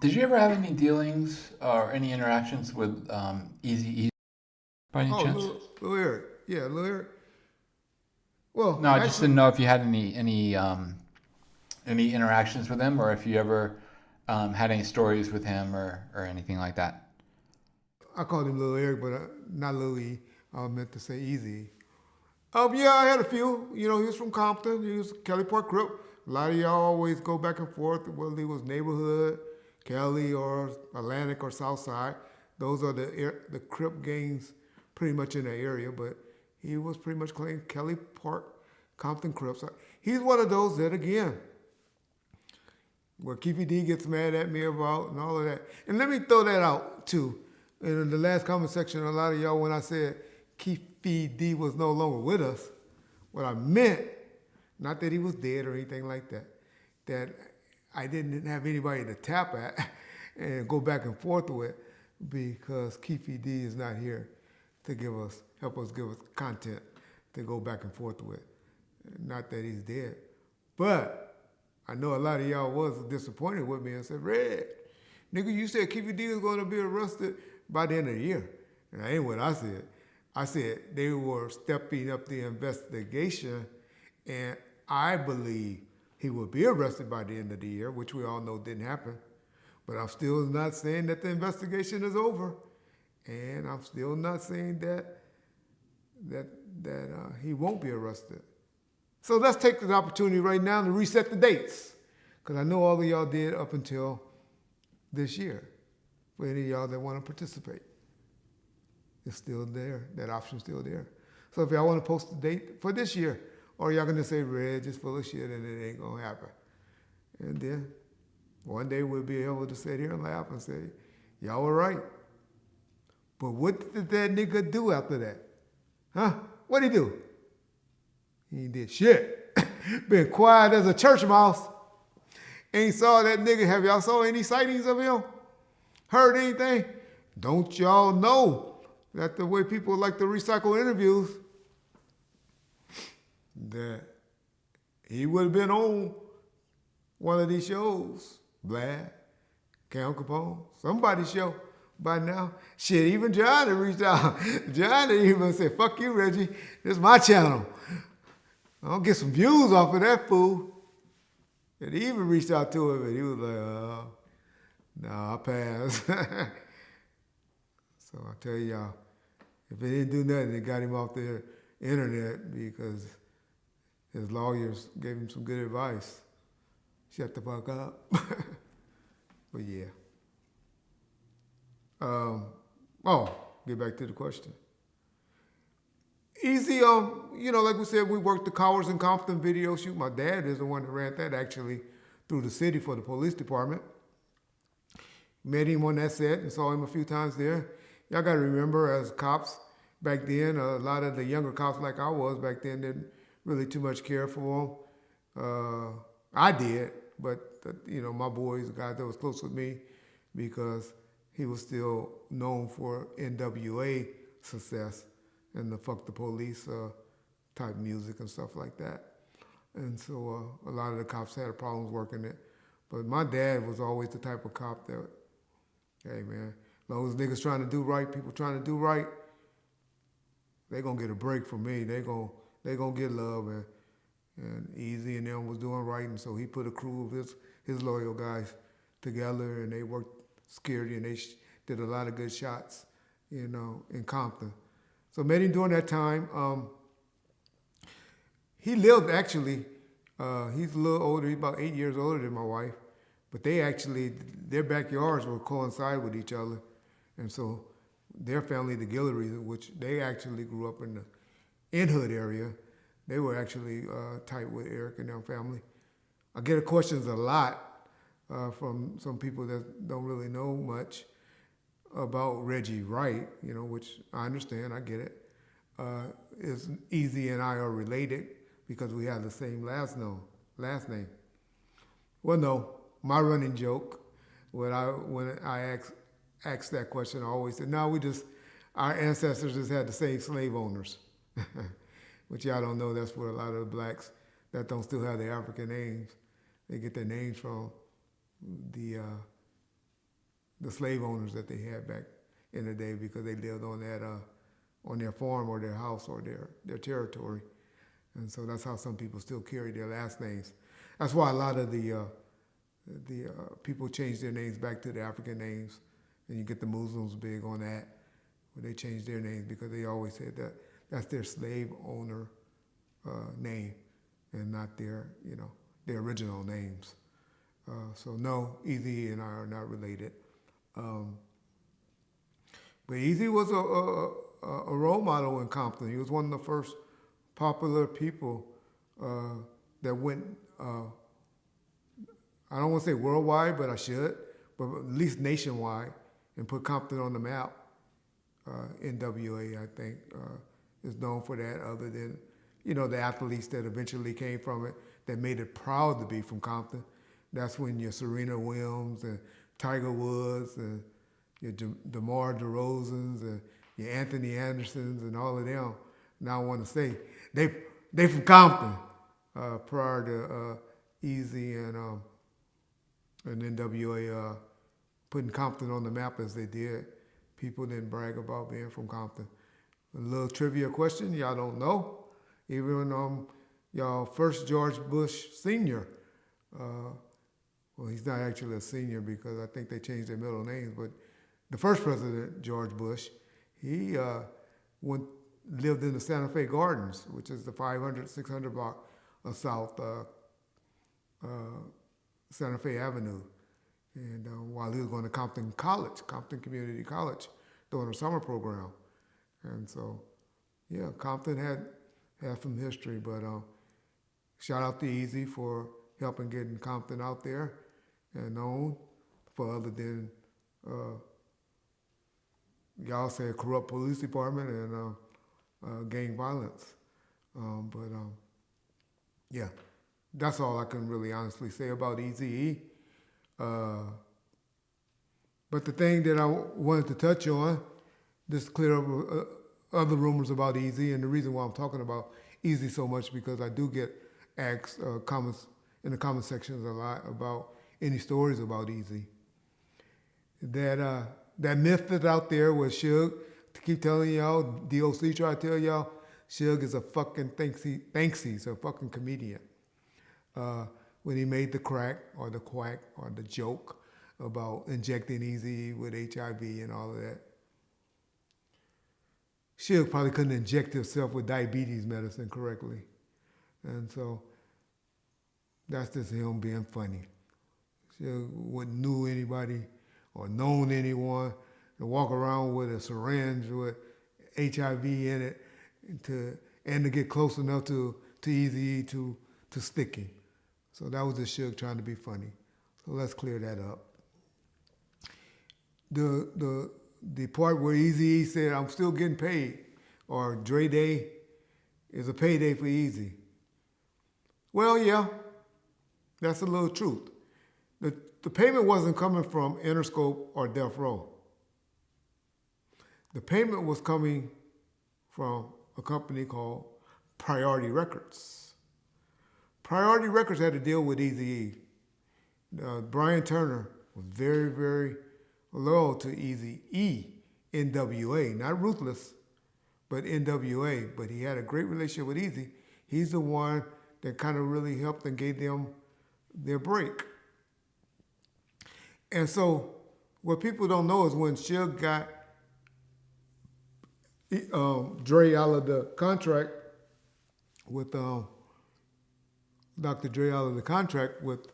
Did you ever have any dealings or any interactions with Eazy E by any Oh, chance? Lil Eric. Yeah, Lil Eric. Well, No, I just actually, didn't know if you had any interactions with him, or if you ever had any stories with him or anything like that. I called him Lil Eric, but not Lil E. I meant to say Easy. Yeah, I had a few. You know, he was from Compton. He was Kelly Park Crip. A lot of y'all always go back and forth, whether he was neighborhood, Kelly, or Atlantic, or Southside. Those are the Crip gangs pretty much in the area, but he was pretty much claimed Kelly Park, Compton Crips. He's one of those that, again, where Keefy D gets mad at me about and all of that. And let me throw that out, too. In the last comment section, a lot of y'all, when I said Keefy D was no longer with us, what I meant, not that he was dead or anything like that, that I didn't have anybody to tap at and go back and forth with because Keefy D is not here to help us give us content to go back and forth with. Not that he's dead. But I know a lot of y'all was disappointed with me and said, Red, nigga, you said Keefy D was going to be arrested by the end of the year. And that ain't what I said. I said they were stepping up the investigation, and I believe he will be arrested by the end of the year, which we all know didn't happen. But I'm still not saying that the investigation is over, and I'm still not saying that he won't be arrested. So let's take this opportunity right now to reset the dates, because I know all of y'all did up until this year. For any of y'all that want to participate, it's still there. That option's still there. So if y'all want to post the date for this year, or y'all gonna say Red just full of shit and it ain't gonna happen, and then one day we'll be able to sit here and laugh and say, y'all were right. But what did that nigga do after that? Huh? What'd he do? He ain't did shit. Been quiet as a church mouse. Ain't saw that nigga. Have y'all saw any sightings of him? Heard anything? Don't y'all know that the way people like to recycle interviews, that he would have been on one of these shows, Vlad, Cam Capone, somebody's show by now. Shit, even Johnny reached out. Johnny even said, fuck you, Reggie. This is my channel. I'll get some views off of that fool. And he even reached out to him and he was like, nah, I pass. So I tell y'all, if it didn't do nothing, they got him off the internet because his lawyers gave him some good advice. Shut the fuck up. But yeah. Get back to the question. Easy, like we said, we worked the Cowers and Compton video shoot. My dad is the one that ran that actually through the city for the police department. Met him on that set and saw him a few times there. Y'all got to remember, as cops back then, a lot of the younger cops like I was back then didn't really too much care for him. I did, but my boys, the guys that was close with me, because he was still known for NWA success and the fuck the police type music and stuff like that. And so a lot of the cops had problems working it. But my dad was always the type of cop that, hey man, as long as niggas trying to do right, people trying to do right, they gonna get a break from me. They gonna get love, and Eazy and them was doing right, and so he put a crew of his loyal guys together, and they worked security, and they did a lot of good shots, in Compton. So met him during that time. He lived actually, he's a little older, he's about 8 years older than my wife, but their backyards will coincide with each other. And so their family, the Guillerys, which they actually grew up in the in-hood area, they were actually tight with Eric and their family. I get questions a lot from some people that don't really know much about Reggie Wright, which I understand, I get it. Is Eazy and I are related because we have the same last name. Well, no, my running joke when I ask that question, I always say, no, our ancestors just had the same slave owners. Which y'all don't know, that's where a lot of the blacks that don't still have their African names, they get their names from the the slave owners that they had back in the day because they lived on that on their farm or their house or their territory. And so that's how some people still carry their last names. That's why a lot of the people change their names back to the African names. And you get the Muslims big on that, where they change their names because they always said that that's their slave owner name and not their, their original names. So no, Eazy E and I are not related. But Eazy was a role model in Compton. He was one of the first popular people that went, I don't want to say worldwide, but I should, but at least nationwide, and put Compton on the map. NWA, I think, is known for that, other than, the athletes that eventually came from it that made it proud to be from Compton. That's when your Serena Williams and Tiger Woods and your DeMar DeRozans and your Anthony Andersons and all of them. Now I want to say they from Compton prior to Eazy and NWA putting Compton on the map as they did. People didn't brag about being from Compton. A little trivia question, y'all don't know. Even y'all first George Bush Sr., well, he's not actually a senior because I think they changed their middle names, but the first president, George Bush, he lived in the Santa Fe Gardens, which is the 500, 600 block of South Santa Fe Avenue. And while he was going to Compton Community College, doing a summer program. And so, yeah, Compton had some history, but shout out to Eazy for helping getting Compton out there and known for other than, y'all say, a corrupt police department and gang violence. Yeah, that's all I can really honestly say about Eazy E. But the thing that I wanted to touch on, just to clear up other rumors about Eazy, and the reason why I'm talking about Eazy so much because I do get asked comments in the comment sections a lot about any stories about Eazy. That myth that's out there with Suge, to keep telling y'all, DOC try to tell y'all, Suge is a fucking thinks he's a fucking comedian. When he made the crack or the quack or the joke about injecting Eazy E with HIV and all of that. Suge probably couldn't inject himself with diabetes medicine correctly. And so that's just him being funny. Suge wouldn't knew anybody or known anyone to walk around with a syringe with HIV in it and to get close enough to Eazy E to stick him. So that was just Suge trying to be funny. So let's clear that up. The part where Eazy E said, I'm still getting paid, or Dre Day is a payday for Eazy. Well, yeah, that's a little truth. The payment wasn't coming from Interscope or Death Row. The payment was coming from a company called Priority Records. Priority Records had to deal with Eazy E. Brian Turner was very, very loyal to Eazy E, NWA, not Ruthless, but NWA. But he had a great relationship with Eazy. He's the one that kind of really helped and gave them their break. And so what people don't know is when Suge got Dre out of the contract with Dr. Dre out of the contract with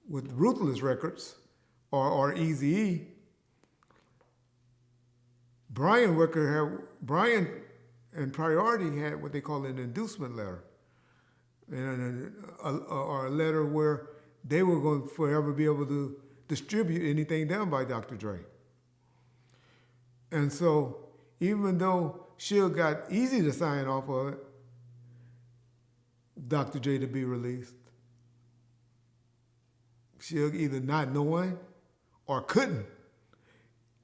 Ruthless Records or Eazy E, Brian and Priority had what they call an inducement letter, or a letter where they were going to forever be able to distribute anything done by Dr. Dre. And so even though Suge got Eazy to sign off of it, Dr. Dre to be released, Suge either not knowing or couldn't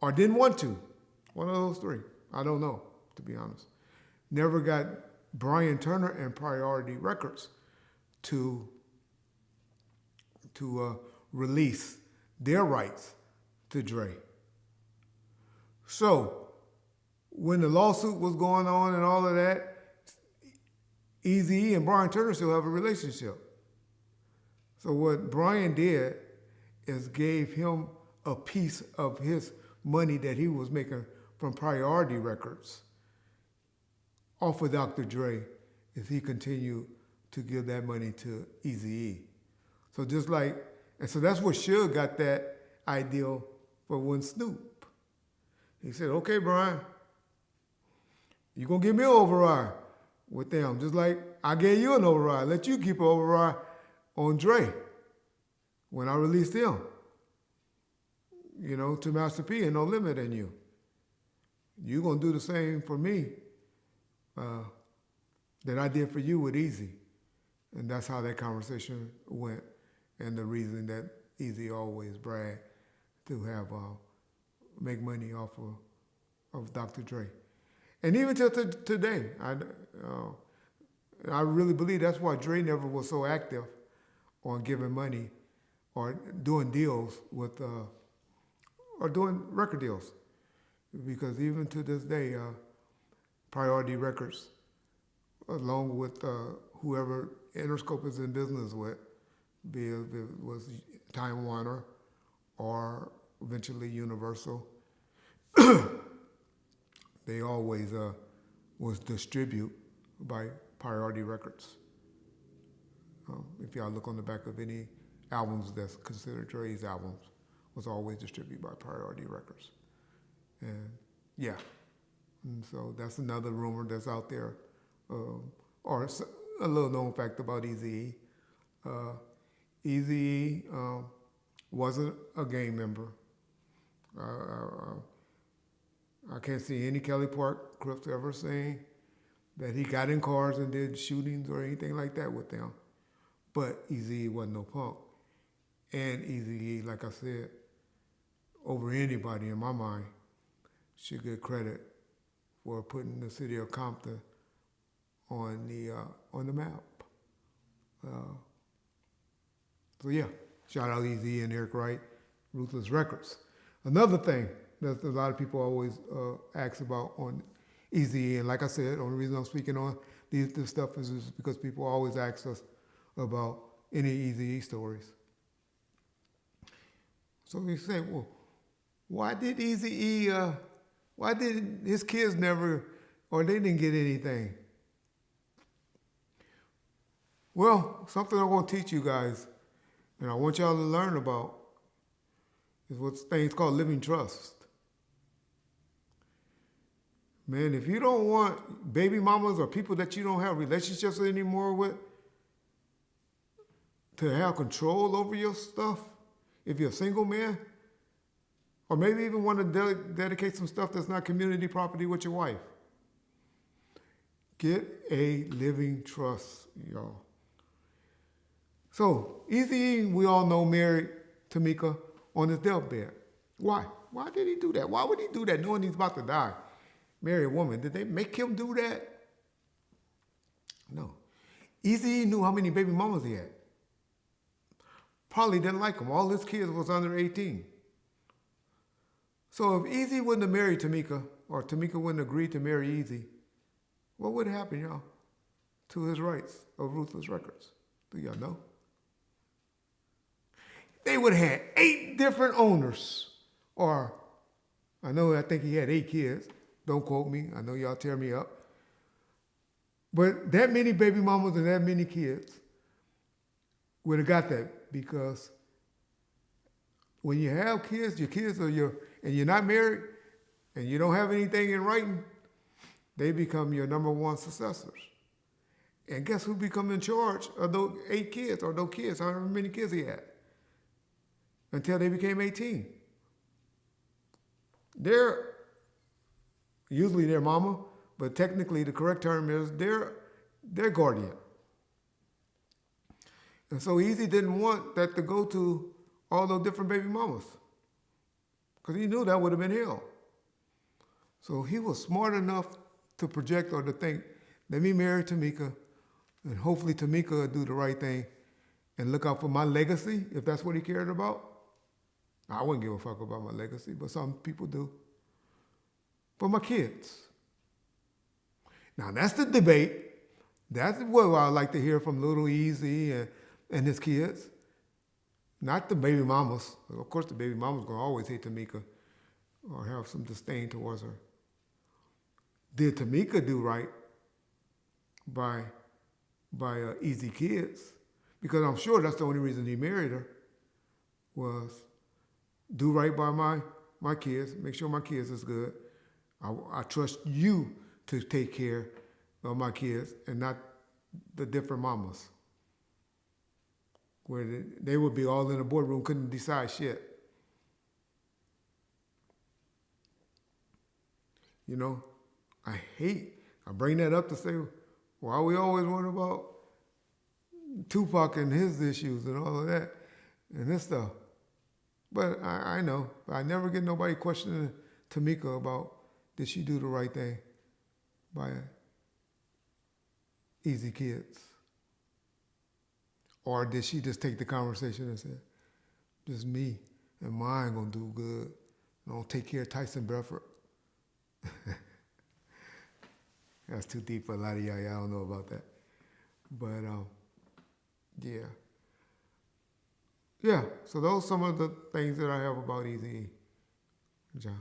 or didn't want to. One of those three. I don't know, to be honest. Never got Brian Turner and Priority Records to release their rights to Dre. So when the lawsuit was going on and all of that, Eazy E and Brian Turner still have a relationship. So what Brian did is gave him a piece of his money that he was making from Priority Records off of Dr. Dre as he continued to give that money to Eazy E. So just like, and so that's where Suge got that idea for when Snoop. He said, okay, Brian, you're going to give me an override with them, just like I gave you an override. Let you keep an override on Dre when I released him, to Master P and No Limit in you. You're going to do the same for me that I did for you with Eazy. And that's how that conversation went, and the reason that Eazy always bragged to have make money off of Dr. Dre. And even till today, I really believe that's why Dre never was so active on giving money or doing deals with, or doing record deals. Because even to this day, Priority Records, along with whoever Interscope is in business with, be it was Time Warner or eventually Universal, they always was distributed by Priority Records. If y'all look on the back of any albums that's considered Dre's albums, was always distributed by Priority Records. And yeah, and so that's another rumor that's out there, or a little known fact about Eazy E. Eazy E wasn't a gang member. I can't see any Kelly Park Crips ever saying that he got in cars and did shootings or anything like that with them. But Eazy E wasn't no punk. And Eazy E, like I said, over anybody in my mind, should get credit for putting the city of Compton on the map. So yeah, shout out Eazy E and Eric Wright, Ruthless Records. Another thing that a lot of people always ask about on Eazy E, and like I said, the only reason I'm speaking on this stuff is because people always ask us about any Eazy E stories. So we say, well, why did Eazy E, why did his kids never, or they didn't get anything? Well, something I want to teach you guys, and I want y'all to learn about, is what's things called living trust. Man, if you don't want baby mamas or people that you don't have relationships anymore with to have control over your stuff, if you're a single man, or maybe even want to dedicate some stuff that's not community property with your wife, get a living trust, y'all. So, Eazy E, we all know, married Tamika on his deathbed. Why? Why did he do that? Why would he do that knowing he's about to die? Marry a woman. Did they make him do that? No. Eazy E knew how many baby mamas he had. Probably didn't like them. All his kids was under 18. So if Eazy wouldn't have married Tamika, or Tamika wouldn't have agreed to marry Eazy, what would happen, y'all, to his rights of Ruthless Records? Do y'all know? They would have had 8 different owners. Or, I think he had 8 kids. Don't quote me. I know y'all tear me up. But that many baby mamas and that many kids would have got that, because when you have kids, your kids are and you're not married, and you don't have anything in writing, they become your number one successors. And guess who become in charge of those 8 kids, or those kids, however many kids he had, until they became 18? They're usually their mama, but technically the correct term is their guardian. And so Eazy didn't want that to go to all those different baby mamas, because he knew that would have been hell. So he was smart enough to project or to think, let me marry Tamika, and hopefully Tamika will do the right thing and look out for my legacy, if that's what he cared about. I wouldn't give a fuck about my legacy, but some people do. For my kids. Now that's the debate. That's what I like to hear from Little Eazy and his kids. Not the baby mamas. Of course, the baby mama's gonna always hate Tamika or have some disdain towards her. Did Tamika do right by Eazy kids? Because I'm sure that's the only reason he married her was do right by my kids, make sure my kids is good. I trust you to take care of my kids and not the different mamas. Where they would be all in a boardroom, couldn't decide shit. You know, I bring that up to say, why we always worry about Tupac and his issues and all of that and this stuff. But I know. I never get nobody questioning Tamika about did she do the right thing by Eazy kids. Or did she just take the conversation and say, just me and mine gonna do good. Don't take care of Tyson Bedford. That's too deep for a lot of y'all. Y'all don't know about that. But yeah. Yeah, so those are some of the things that I have about Eazy E. John.